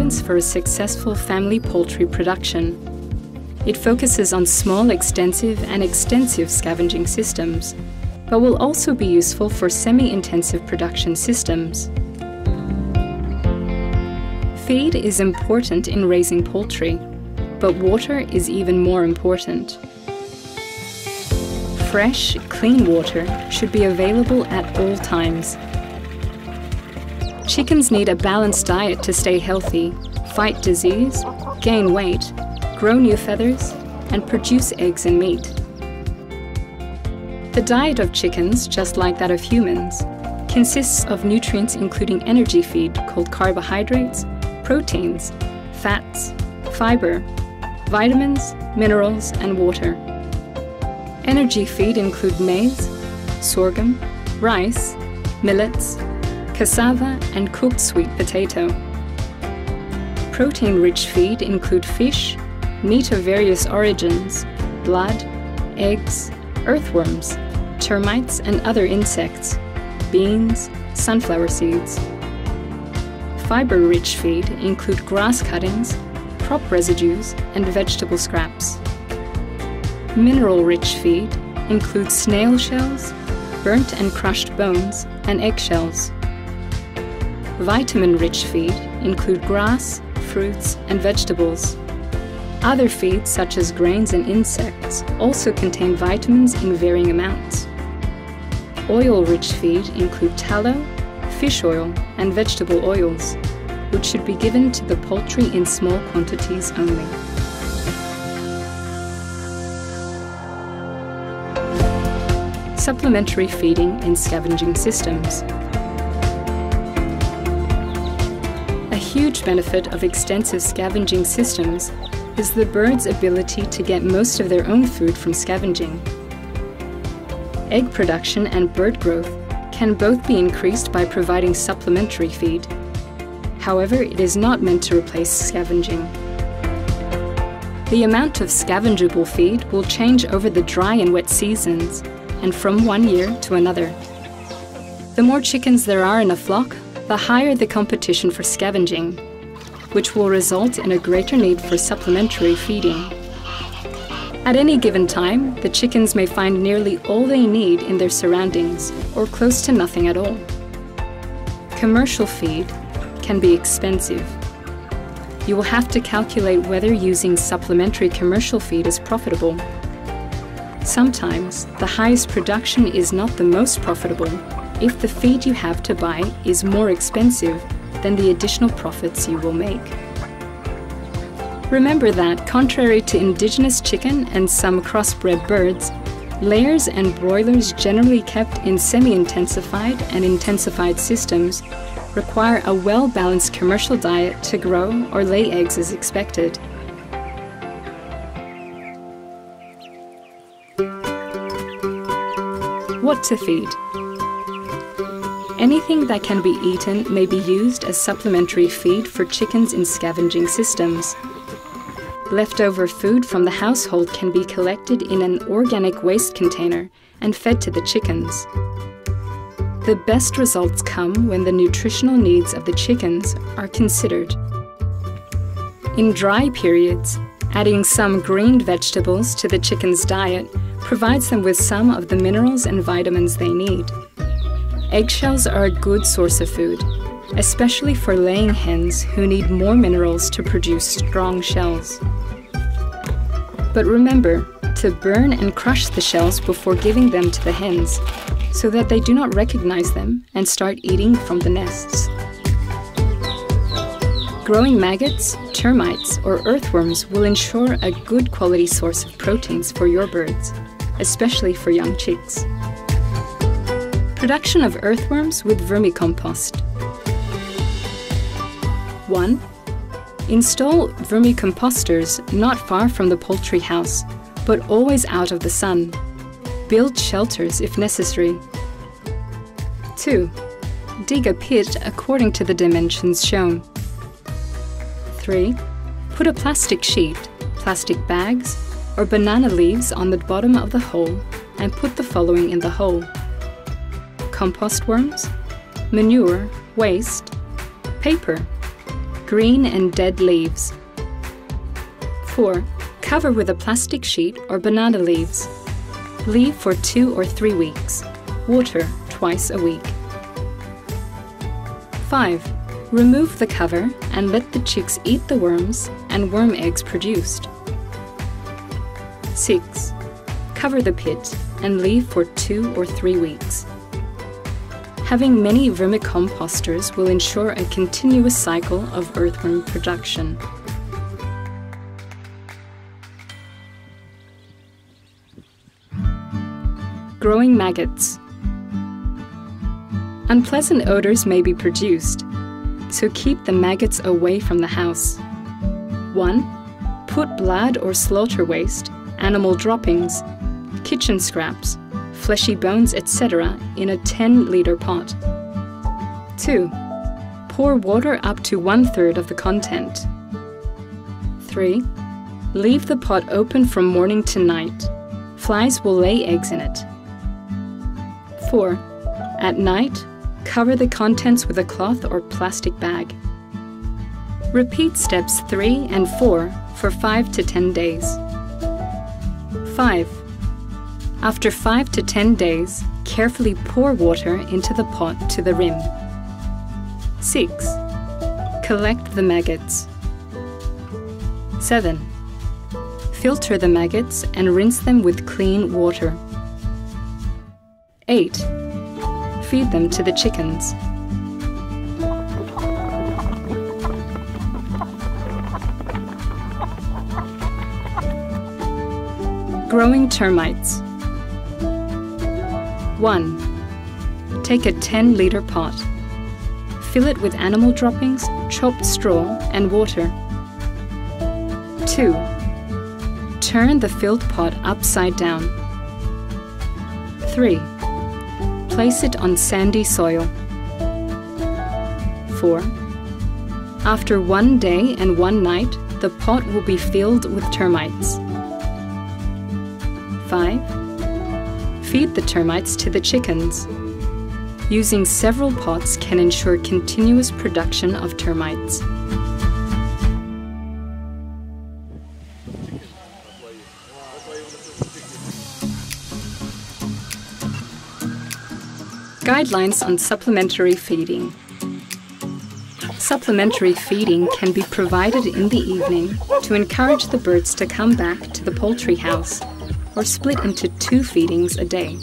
guidance for a successful family poultry production. It focuses on small, extensive and extensive scavenging systems, but will also be useful for semi-intensive production systems. Feed is important in raising poultry, but water is even more important. Fresh, clean water should be available at all times. Chickens need a balanced diet to stay healthy, fight disease, gain weight, grow new feathers, and produce eggs and meat. The diet of chickens, just like that of humans, consists of nutrients including energy feed called carbohydrates, proteins, fats, fiber, vitamins, minerals, and water. Energy feed include maize, sorghum, rice, millets, cassava, and cooked sweet potato. Protein-rich feed include fish, meat of various origins, blood, eggs, earthworms, termites and other insects, beans, sunflower seeds. Fiber-rich feed include grass cuttings, crop residues, and vegetable scraps. Mineral-rich feed includes snail shells, burnt and crushed bones, and eggshells. Vitamin-rich feed include grass, fruits, and vegetables. Other feeds, such as grains and insects, also contain vitamins in varying amounts. Oil-rich feed include tallow, fish oil, and vegetable oils, which should be given to the poultry in small quantities only. Supplementary feeding in scavenging systems. A huge benefit of extensive scavenging systems is the birds' ability to get most of their own food from scavenging. Egg production and bird growth can both be increased by providing supplementary feed. However, it is not meant to replace scavenging. The amount of scavengeable feed will change over the dry and wet seasons, and from one year to another. The more chickens there are in a flock, the higher the competition for scavenging, which will result in a greater need for supplementary feeding. At any given time, the chickens may find nearly all they need in their surroundings, or close to nothing at all. Commercial feed can be expensive. You will have to calculate whether using supplementary commercial feed is profitable. Sometimes, the highest production is not the most profitable if the feed you have to buy is more expensive than the additional profits you will make. Remember that, contrary to indigenous chicken and some crossbred birds, layers and broilers generally kept in semi-intensified and intensified systems require a well-balanced commercial diet to grow or lay eggs as expected. What to feed? Anything that can be eaten may be used as supplementary feed for chickens in scavenging systems. Leftover food from the household can be collected in an organic waste container and fed to the chickens. The best results come when the nutritional needs of the chickens are considered. In dry periods, adding some green vegetables to the chicken's diet provides them with some of the minerals and vitamins they need. Eggshells are a good source of food, especially for laying hens who need more minerals to produce strong shells. But remember to burn and crush the shells before giving them to the hens, so that they do not recognize them and start eating from the nests. Growing maggots, termites, or earthworms will ensure a good quality source of proteins for your birds, especially for young chicks. Production of earthworms with vermicompost. 1. Install vermicomposters not far from the poultry house, but always out of the sun. Build shelters if necessary. 2. Dig a pit according to the dimensions shown. 3. Put a plastic sheet, plastic bags, or banana leaves on the bottom of the hole and put the following in the hole: compost worms, manure, waste, paper, green and dead leaves. 4. Cover with a plastic sheet or banana leaves. Leave for 2 or 3 weeks. Water twice a week. 5. Remove the cover and let the chicks eat the worms and worm eggs produced. 6. Cover the pit and leave for 2 or 3 weeks. Having many vermicomposters will ensure a continuous cycle of earthworm production. Growing maggots. Unpleasant odors may be produced, so keep the maggots away from the house. 1. Put blood or slaughter waste, animal droppings, kitchen scraps, fleshy bones, etc. in a 10-liter pot. 2. Pour water up to 1/3 of the content. 3. Leave the pot open from morning to night. Flies will lay eggs in it. 4. At night, cover the contents with a cloth or plastic bag. Repeat steps 3 and 4 for 5 to 10 days. 5. After 5 to 10 days, carefully pour water into the pot to the rim. 6. Collect the maggots. 7. Filter the maggots and rinse them with clean water. 8. Feed them to the chickens. Growing termites. 1. Take a 10-liter pot. Fill it with animal droppings, chopped straw, and water. 2. Turn the filled pot upside down. 3. Place it on sandy soil. 4. After 1 day and 1 night, the pot will be filled with termites. 5. Feed the termites to the chickens. Using several pots can ensure continuous production of termites. Guidelines on supplementary feeding. Supplementary feeding can be provided in the evening to encourage the birds to come back to the poultry house, or split into 2 feedings a day,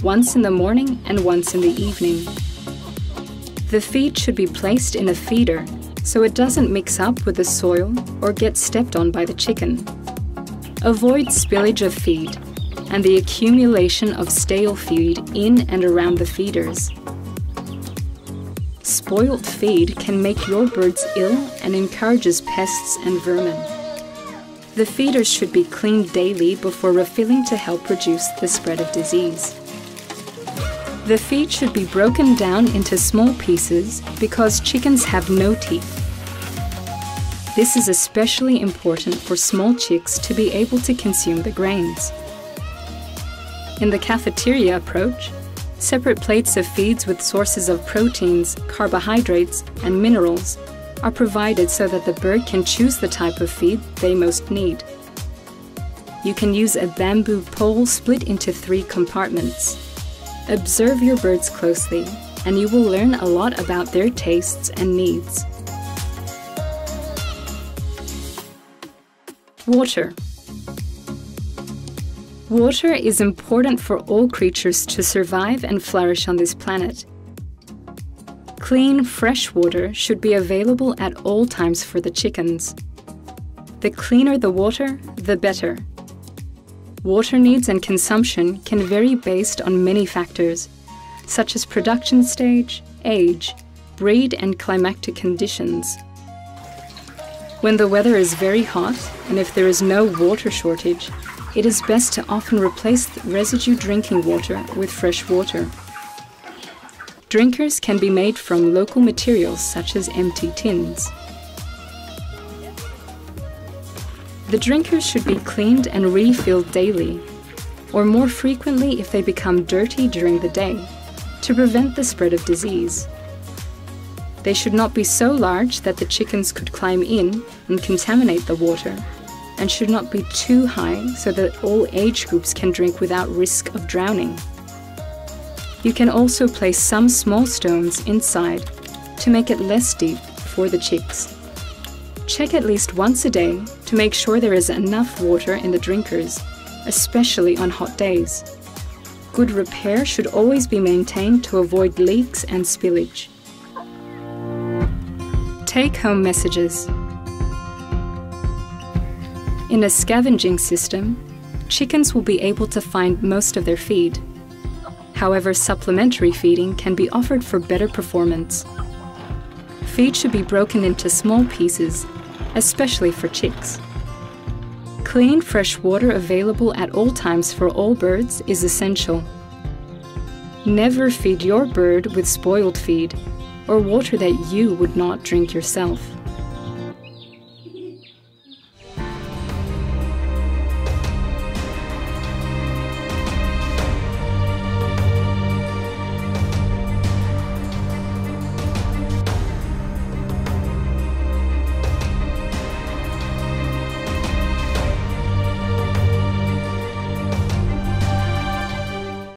once in the morning and once in the evening. The feed should be placed in a feeder so it doesn't mix up with the soil or get stepped on by the chicken. Avoid spillage of feed and the accumulation of stale feed in and around the feeders. Spoiled feed can make your birds ill and encourages pests and vermin. The feeders should be cleaned daily before refilling to help reduce the spread of disease. The feed should be broken down into small pieces because chickens have no teeth. This is especially important for small chicks to be able to consume the grains. In the cafeteria approach, separate plates of feeds with sources of proteins, carbohydrates, and minerals are provided so that the bird can choose the type of feed they most need. You can use a bamboo pole split into 3 compartments. Observe your birds closely, and you will learn a lot about their tastes and needs. Water. Water is important for all creatures to survive and flourish on this planet. Clean, fresh water should be available at all times for the chickens. The cleaner the water, the better. Water needs and consumption can vary based on many factors, such as production stage, age, breed, and climatic conditions. When the weather is very hot, and if there is no water shortage, it is best to often replace the residue drinking water with fresh water. Drinkers can be made from local materials such as empty tins. The drinkers should be cleaned and refilled daily, or more frequently if they become dirty during the day, to prevent the spread of disease. They should not be so large that the chickens could climb in and contaminate the water, and should not be too high so that all age groups can drink without risk of drowning. You can also place some small stones inside to make it less deep for the chicks. Check at least once a day to make sure there is enough water in the drinkers, especially on hot days. Good repair should always be maintained to avoid leaks and spillage. Take-home messages. In a scavenging system, chickens will be able to find most of their feed. However, supplementary feeding can be offered for better performance. Feed should be broken into small pieces, especially for chicks. Clean, fresh water available at all times for all birds is essential. Never feed your bird with spoiled feed or water that you would not drink yourself.